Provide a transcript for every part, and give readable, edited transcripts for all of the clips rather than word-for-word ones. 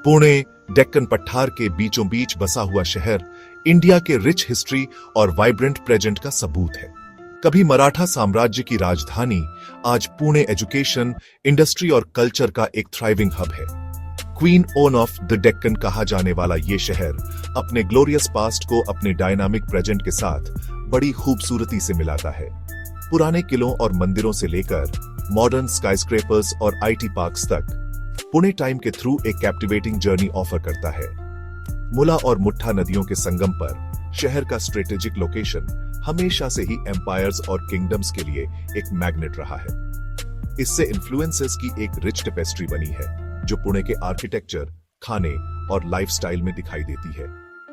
पुणे डेक्कन पठार के बीचों बीच बसा हुआ शहर इंडिया के रिच हिस्ट्री और वाइब्रेंट प्रेजेंट का सबूत है। कभी मराठा साम्राज्य की राजधानी, आज पुणे एजुकेशन, इंडस्ट्री और कल्चर का एक थ्राइविंग हब है। Queen own of the Deccan कहा जाने वाला ये शहर अपने ग्लोरियस पास्ट को अपने डायनामिक प्रेजेंट के साथ बड़ी खूबसूरती से मिलाता है। पुराने किलों और मंदिरों से लेकर मॉडर्न स्काईस्क्रेपर्स और आईटी पार्क्स तक पुणे टाइम के थ्रू एक कैप्टिवेटिंग जर्नी ऑफर करता है। मुला और मुट्ठा नदियों के संगम पर शहर का स्ट्रेटेजिक लोकेशन हमेशा से ही एम्पायर्स और किंगडम्स के लिए एक मैग्नेट रहा है। इससे इन्फ्लुएंसेस की एक रिच टेपेस्ट्री बनी है जो पुणे के आर्किटेक्चर, खाने और लाइफस्टाइल में दिखाई देती है।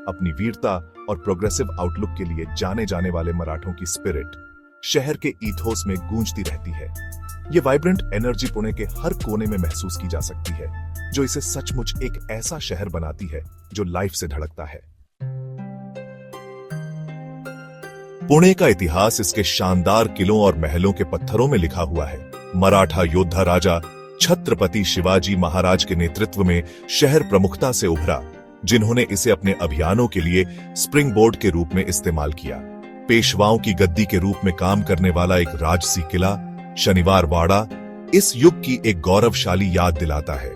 अपनी वीरता और प्रोग्रेसिव आउटलुक के लिए जाने जाने वाले मराठों की स्पिरिट शहर के ईथोस में गूंजती रहती है। ये वाइब्रेंट एनर्जी पुणे के हर कोने में महसूस की जा सकती है, जो इसे सचमुच एक ऐसा शहर बनाती है जो लाइफ से धड़कता है। पुणे का इतिहास इसके शानदार किलों और महलों के पत्थरों में लिखा हुआ है। मराठा योद्धा राजा छत्रपति शिवाजी महाराज के नेतृत्व में शहर प्रमुखता से उभरा, जिन्होंने इसे अपने अभियानों के लिए स्प्रिंग बोर्ड के रूप में इस्तेमाल किया। पेशवाओं की गद्दी के रूप में काम करने वाला एक राजसी किला, शनिवार वाड़ा, इस युग की एक गौरवशाली याद दिलाता है।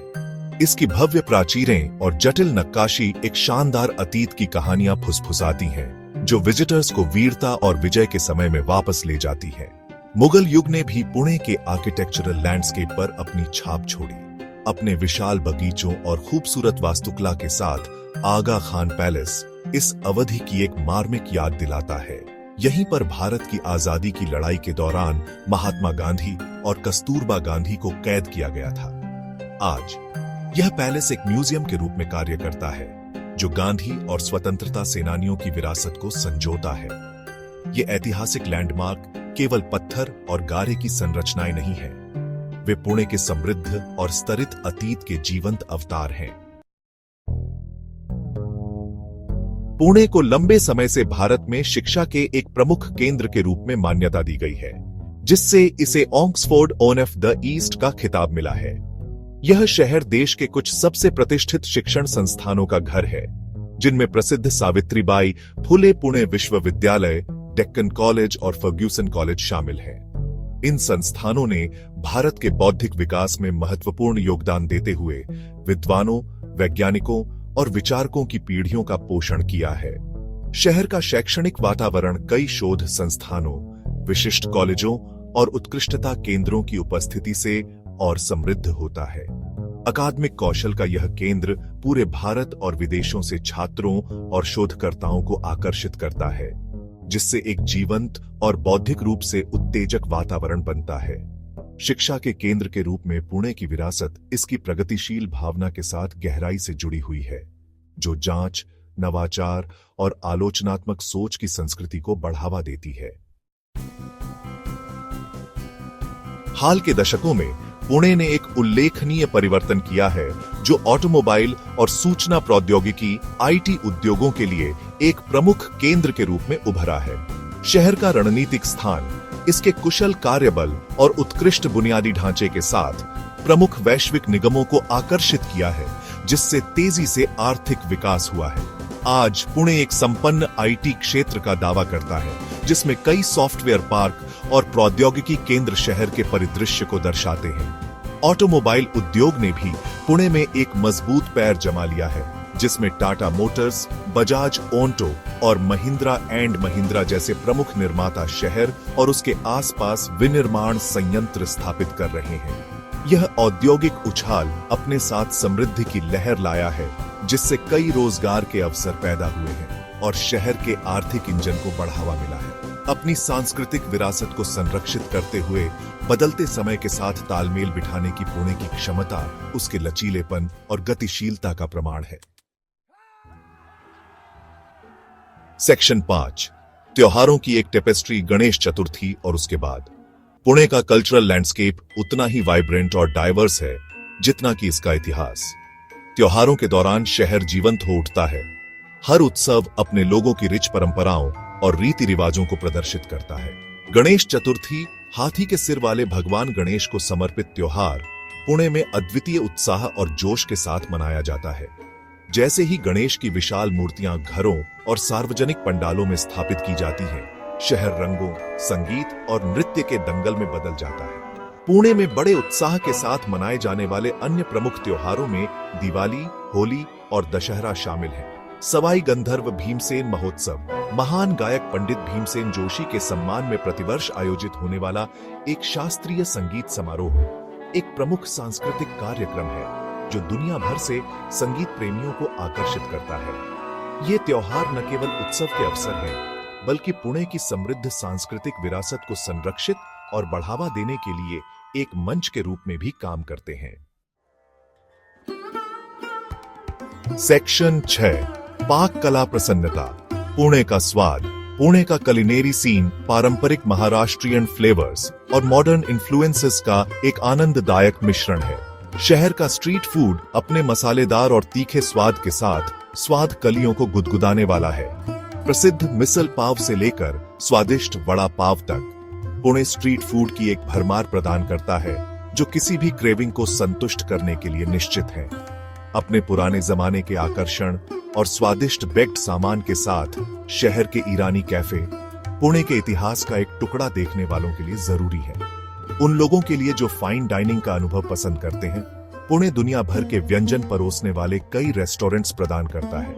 इसकी भव्य प्राचीरें और जटिल नक्काशी एक शानदार अतीत की कहानियां फुसफुसाती हैं, जो विजिटर्स को वीरता और विजय के समय में वापस ले जाती है। मुगल युग ने भी पुणे के आर्किटेक्चरल लैंडस्केप पर अपनी छाप छोड़ी। अपने विशाल बगीचों और खूबसूरत वास्तुकला के साथ आगा खान पैलेस इस अवधि की एक मार्मिक याद दिलाता है। यहीं पर भारत की आजादी की लड़ाई के दौरान महात्मा गांधी और कस्तूरबा गांधी को कैद किया गया था। आज यह पैलेस एक म्यूजियम के रूप में कार्य करता है, जो गांधी और स्वतंत्रता सेनानियों की विरासत को संजोता है। ये ऐतिहासिक लैंडमार्क केवल पत्थर और गारे की संरचनाएं नहीं हैं, वे पुणे के समृद्ध और स्तरित अतीत के जीवंत अवतार हैं। पुणे को लंबे समय से भारत में शिक्षा के एक प्रमुख केंद्र के रूप में मान्यता दी गई है, जिससे इसे ऑक्सफोर्ड ऑफ द ईस्ट का खिताब मिला है। यह शहर देश के कुछ सबसे प्रतिष्ठित शिक्षण संस्थानों का घर है, जिनमें प्रसिद्ध सावित्रीबाई फुले पुणे विश्वविद्यालय, डेक्कन कॉलेज और फर्ग्यूसन कॉलेज शामिल हैं। इन संस्थानों ने भारत के बौद्धिक विकास में महत्वपूर्ण योगदान देते हुए विद्वानों, वैज्ञानिकों और विचारकों की पीढ़ियों का पोषण किया है। शहर का शैक्षणिक वातावरण कई शोध संस्थानों, विशिष्ट कॉलेजों और उत्कृष्टता केंद्रों की उपस्थिति से और समृद्ध होता है। अकादमिक कौशल का यह केंद्र पूरे भारत और विदेशों से छात्रों और शोधकर्ताओं को आकर्षित करता है, जिससे एक जीवंत और बौद्धिक रूप से उत्तेजक वातावरण बनता है। शिक्षा के केंद्र के रूप में पुणे की विरासत इसकी प्रगतिशील भावना के साथ गहराई से जुड़ी हुई है, जो जांच, नवाचार और आलोचनात्मक सोच की संस्कृति को बढ़ावा देती है। हाल के दशकों में पुणे ने एक उल्लेखनीय परिवर्तन किया है, जो ऑटोमोबाइल और सूचना प्रौद्योगिकी आईटी उद्योगों के लिए एक प्रमुख केंद्र के रूप में उभरा है। शहर का रणनीतिक स्थान इसके कुशल कार्यबल और उत्कृष्ट बुनियादी ढांचे के साथ प्रमुख वैश्विक निगमों को आकर्षित किया है, जिससे तेजी से आर्थिक विकास हुआ है। आज पुणे एक संपन्न आईटी क्षेत्र का दावा करता है, जिसमें कई सॉफ्टवेयर पार्क और प्रौद्योगिकी केंद्र शहर के परिदृश्य को दर्शाते हैं। ऑटोमोबाइल उद्योग ने भी पुणे में एक मजबूत पैर जमा लिया है, जिसमें टाटा मोटर्स, बजाज ऑटो और महिंद्रा एंड महिंद्रा जैसे प्रमुख निर्माता शहर और उसके आसपास विनिर्माण संयंत्र स्थापित कर रहे हैं। यह औद्योगिक उछाल अपने साथ समृद्धि की लहर लाया है, जिससे कई रोजगार के अवसर पैदा हुए हैं और शहर के आर्थिक इंजन को बढ़ावा मिला है। अपनी सांस्कृतिक विरासत को संरक्षित करते हुए बदलते समय के साथ तालमेल बिठाने की पुणे की क्षमता उसके लचीलेपन और गतिशीलता का प्रमाण है। सेक्शन 5, त्योहारों की एक टेपेस्ट्री, गणेश चतुर्थी और उसके बाद। पुणे का कल्चरल लैंडस्केप उतना ही वाइब्रेंट और डाइवर्स है जितना कि इसका इतिहास। त्योहारों के दौरान शहर जीवंत हो उठता है। हर उत्सव अपने लोगों की रिच परंपराओं और रीति रिवाजों को प्रदर्शित करता है। गणेश चतुर्थी हाथी के सिर वाले भगवान गणेश को समर्पित त्योहार पुणे में अद्वितीय उत्साह और जोश के साथ मनाया जाता है। जैसे ही गणेश की विशाल मूर्तियां घरों और सार्वजनिक पंडालों में स्थापित की जाती हैं, शहर रंगों, संगीत और नृत्य के दंगल में बदल जाता है। पुणे में बड़े उत्साह के साथ मनाए जाने वाले अन्य प्रमुख त्योहारों में दिवाली, होली और दशहरा शामिल हैं। सवाई गंधर्व भीमसेन महोत्सव महान गायक पंडित भीमसेन जोशी के सम्मान में प्रतिवर्ष आयोजित होने वाला एक शास्त्रीय संगीत समारोह, एक प्रमुख सांस्कृतिक कार्यक्रम है जो दुनिया भर से संगीत प्रेमियों को आकर्षित करता है। ये त्योहार न केवल उत्सव के अवसर हैं, बल्कि पुणे की समृद्ध सांस्कृतिक विरासत को संरक्षित और बढ़ावा देने के लिए एक मंच के रूप में भी काम करते हैं। सेक्शन 6 पाक कला प्रसन्नता, पुणे का स्वाद। पुणे का कलिनेरी सीन पारंपरिक महाराष्ट्रियन फ्लेवर्स और मॉडर्न इन्फ्लुएंसेस का एक आनंददायक मिश्रण है। शहर का स्ट्रीट फूड अपने मसालेदार और तीखे स्वाद के साथ स्वाद कलियों को गुदगुदाने वाला है। प्रसिद्ध मिसल पाव से लेकर स्वादिष्ट वड़ा पाव तक, पुणे स्ट्रीट फूड की एक भरमार प्रदान करता है जो किसी भी क्रेविंग को संतुष्ट करने के लिए निश्चित है। अपने पुराने जमाने के आकर्षण और स्वादिष्ट बेक्ड सामान के साथ शहर के ईरानी कैफे पुणे के इतिहास का एक टुकड़ा देखने वालों के लिए जरूरी है। उन लोगों के लिए जो फाइन डाइनिंग का अनुभव पसंद करते हैं, पुणे दुनिया भर के व्यंजन परोसने वाले कई रेस्टोरेंट्स प्रदान करता है।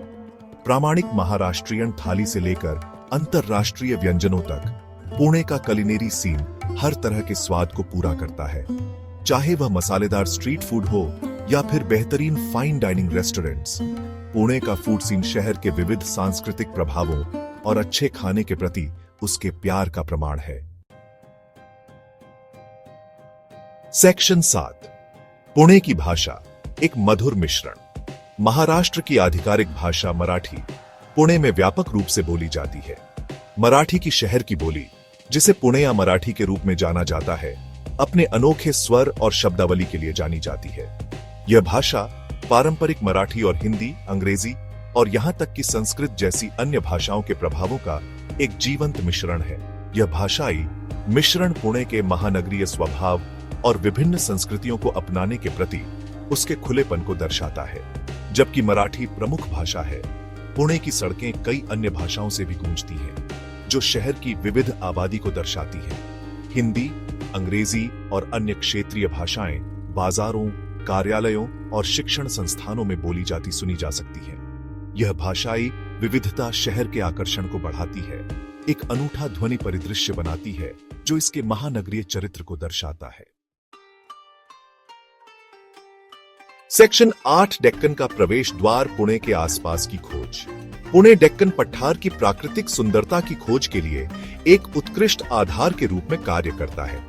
प्रामाणिक महाराष्ट्रियन थाली से लेकर अंतरराष्ट्रीय व्यंजनों तक, पुणे का कलिनेरी सीन हर तरह के स्वाद को पूरा करता है। चाहे वह मसालेदार स्ट्रीट फूड हो या फिर बेहतरीन फाइन डाइनिंग रेस्टोरेंट्स, पुणे का फूड सीन शहर के विविध सांस्कृतिक प्रभावों और अच्छे खाने के प्रति उसके प्यार का प्रमाण है। सेक्शन 7 पुणे की भाषा, एक मधुर मिश्रण। महाराष्ट्र की आधिकारिक भाषा मराठी पुणे में व्यापक रूप से बोली जाती है। मराठी की शहर की बोली, जिसे पुणे या मराठी के रूप में जाना जाता है, अपने अनोखे स्वर और शब्दावली के लिए जानी जाती है। यह भाषा पारंपरिक मराठी और हिंदी, अंग्रेजी और यहां तक कि संस्कृत जैसी अन्य भाषाओं के प्रभावों का एक जीवंत मिश्रण है। यह भाषाई मिश्रण पुणे के महानगरीय स्वभाव और विभिन्न संस्कृतियों को अपनाने के प्रति उसके खुलेपन को दर्शाता है। जबकि मराठी प्रमुख भाषा है, पुणे की सड़कें कई अन्य भाषाओं से भी गूंजती हैं, जो शहर की विविध आबादी को दर्शाती हैं। हिंदी, अंग्रेजी और अन्य क्षेत्रीय भाषाएं बाजारों, कार्यालयों और शिक्षण संस्थानों में बोली जाती सुनी जा सकती है। यह भाषाई विविधता शहर के आकर्षण को बढ़ाती है, एक अनूठा ध्वनि परिदृश्य बनाती है जो इसके महानगरीय चरित्र को दर्शाता है। सेक्शन 8 डेक्कन का प्रवेश द्वार, पुणे के आसपास की खोज। पुणे डेक्कन पठार की प्राकृतिक सुंदरता की खोज के लिए एक उत्कृष्ट आधार के रूप में कार्य करता है।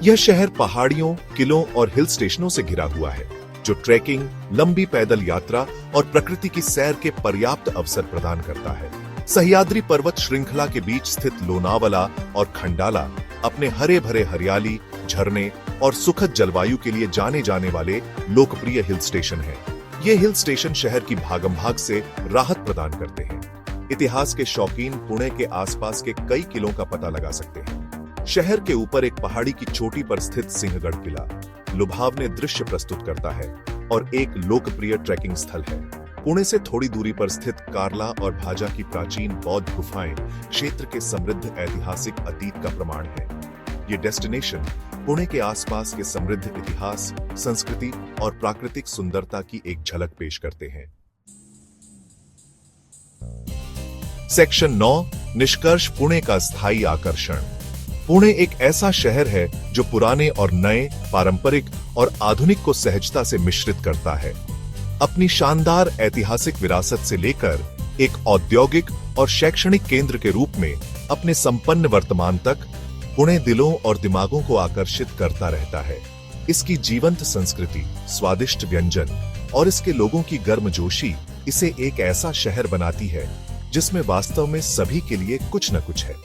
यह शहर पहाड़ियों, किलों और हिल स्टेशनों से घिरा हुआ है, जो ट्रैकिंग, लंबी पैदल यात्रा और प्रकृति की सैर के पर्याप्त अवसर प्रदान करता है। सह्याद्री पर्वत श्रृंखला के बीच स्थित लोनावला और खंडाला अपने हरे भरे हरियाली, झरने और सुखद जलवायु के लिए जाने जाने वाले लोकप्रिय हिल स्टेशन हैं। ये हिल स्टेशन शहर की भागम भाग से राहत प्रदान करते हैं। इतिहास के शौकीन पुणे के आसपास के कई किलों का पता लगा सकते हैं। शहर के ऊपर एक पहाड़ी की चोटी पर स्थित सिंहगढ़ किला लुभावने दृश्य प्रस्तुत करता है और एक लोकप्रिय ट्रैकिंग स्थल है। पुणे से थोड़ी दूरी पर स्थित कार्ला और भाजा की प्राचीन बौद्ध गुफाएं क्षेत्र के समृद्ध ऐतिहासिक अतीत का प्रमाण है। ये डेस्टिनेशन पुणे के आसपास के समृद्ध इतिहास, संस्कृति और प्राकृतिक सुंदरता की एक झलक पेश करते हैं। सेक्शन 9 निष्कर्ष, पुणे का स्थायी आकर्षण। पुणे एक ऐसा शहर है जो पुराने और नए, पारंपरिक और आधुनिक को सहजता से मिश्रित करता है। अपनी शानदार ऐतिहासिक विरासत से लेकर एक औद्योगिक और शैक्षणिक केंद्र के रूप में अपने संपन्न वर्तमान तक, पुणे दिलों और दिमागों को आकर्षित करता रहता है। इसकी जीवंत संस्कृति, स्वादिष्ट व्यंजन और इसके लोगों की गर्मजोशी इसे एक ऐसा शहर बनाती है जिसमें वास्तव में सभी के लिए कुछ न कुछ है।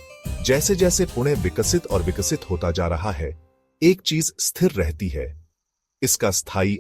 जैसे जैसे पुणे विकसित और विकसित होता जा रहा है, एक चीज स्थिर रहती है, इसका स्थायी